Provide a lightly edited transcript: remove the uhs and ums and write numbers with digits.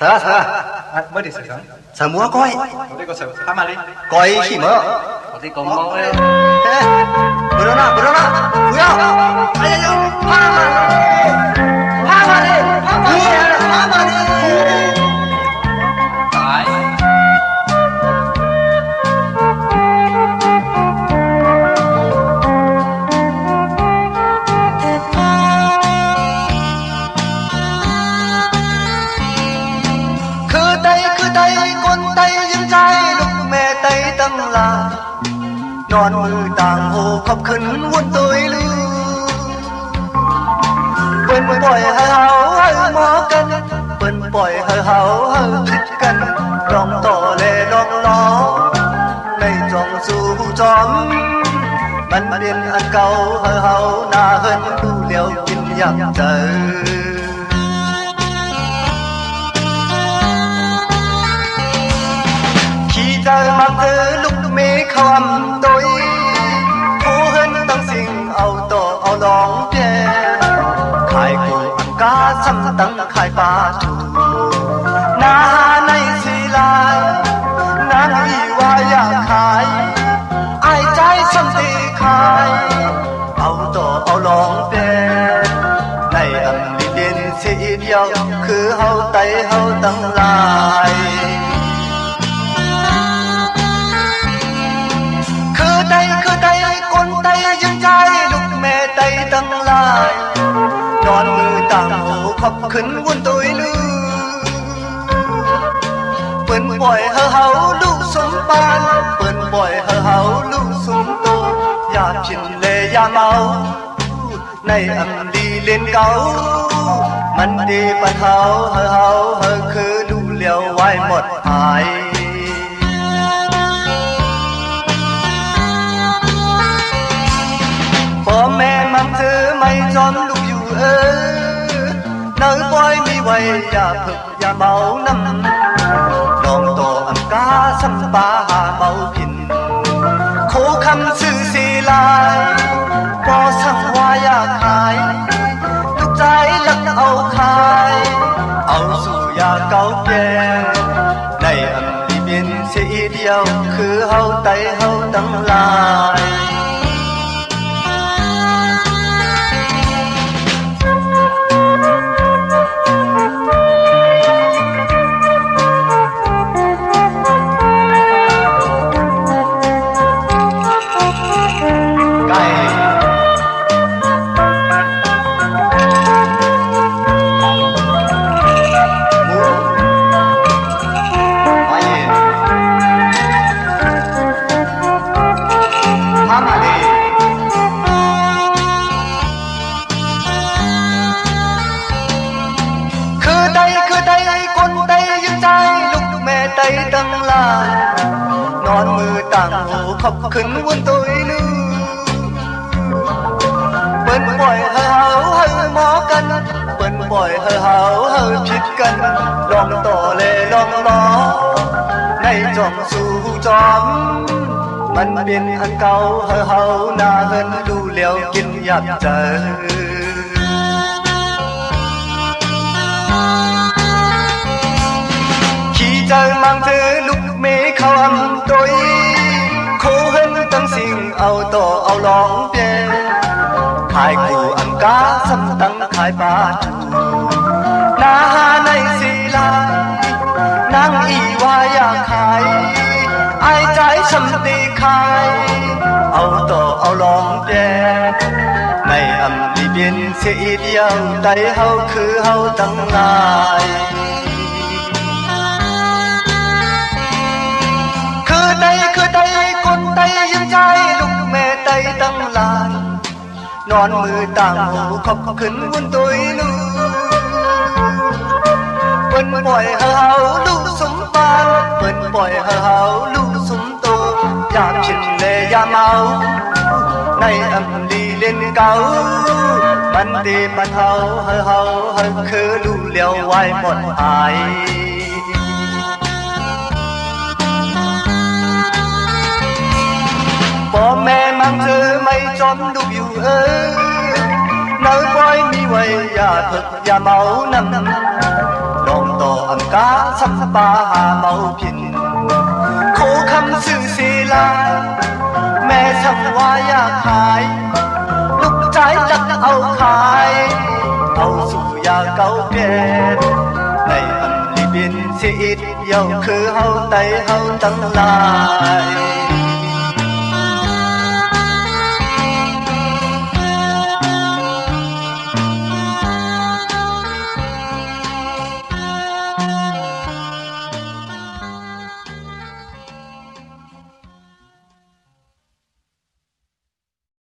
sợ mới đi sợ sợ múa coi đi có sợ phá mà đi coi khi mở đi cùng mau đi bữa đó vui không ai ơi phá mà đi tại con tayยังใจลูกแม่ไตตั้งลานอนมือต่างโหขอบขึ้นวนตัวลือเปิ้นปล่อยให้เฮาให้หมอกันเปิ้นปล่อยให้เฮาให้คิดกันลองต่อแลลองล้อในจองสู่จอมมันเป็นอันเก่าให้เฮาหน้าเฮินดูเลี้ยวกินอยากเจอgiờ mà cứ lúc mê không tôi phố hơn tăng sinh ao to ao đón về khai cụ ăn cá xăm tăng khai ba chủ na này xì lại na đi qua ya khai ai trái xăm thì khai ao to ao đón về này âm đi đến xì điệu cứ hao tay hao tăng lại tay con tayยังใจลูกแม่ไตตั้งลายนอนมือต่างหูขอบขึ้นวนตัวลือเปิ้นปล่อยให้เฮาลูกสมปานเปิ้นปล่อยให้เฮาลูกสมโตอย่าผินเลยอย่าเมาในอำลีเล่นเก่ามันดีปันเฮาให้เฮาให้คือดูเลี้ยวไว้หมดหายพ่อแม่มั่งเธอไม่จอมลูกอยู่เนื้อปล่อยมีไว้อย่าฝึกอย่าเมาน้ำลองโตอันกาสัมปาหาเมาผินโคคำสื่อสีลายพอสั่งว่าอย่าขายทุกใจลักเอาขายเอาสู่อย่าเก่าแก่ในอันที่เป็นเสียเดียวคือเฮาไตเฮาตั้งลายตั้งลานอนมือต่างหูขอบขึ้นวนตัวลือเปิ้นปล่อยให้เฮาให้หมอกันเปิ้นปล่อยให้เฮาให้ผิดกันลองต่อแลลองล้อในจอมสู่จอมมันเป็นอันเก่าให้เฮาหน้าเฮินดูเลี้ยวกินอยากเจอใจmangเธอลูกเมฆคำตัวโคเห็นตั้งสิ่งเอาต่อเอาลองเดียขายกูอังกาซ้ำตั้งขายปลาจูนาในสีลายนางอีว่าอยากขายไอ้ใจช้ำตีขายเอาต่อเอาลองเดียในอำลีเบียนเสียเดียวไตเฮาคือเฮาตั้งลายคือไตคนไตยังใจลูกแม่ไตตั้งลานนอนมือต่างหูขอบขึ้นวนตัวลือเปิ้นปล่อยให้เฮาลูกสมปานเปิ้นปล่อยให้เฮาลูกสมโตอย่าผิดเลยอย่าเมาในอำลีเล่นเก่ามันดีปันเฮาให้เฮาให้คือลูกเลี้ยวไว้หมดหายพ่อแม่มั่งเธอไม่จอมลูกอยู่เนื้อปล่อยมีไว้อย่าฝึกอย่าเมาน้ำลองต่ออัน กาสัมปาหาเมาพินโคคำสื่อศีลาแม่สั่งว่าอยากขายลูกใจจักเอาขายเอาสู่ยาเก่าแก่ในอันลิบินสิอิดเยาคือเฮาไตเฮาตั้งหลาย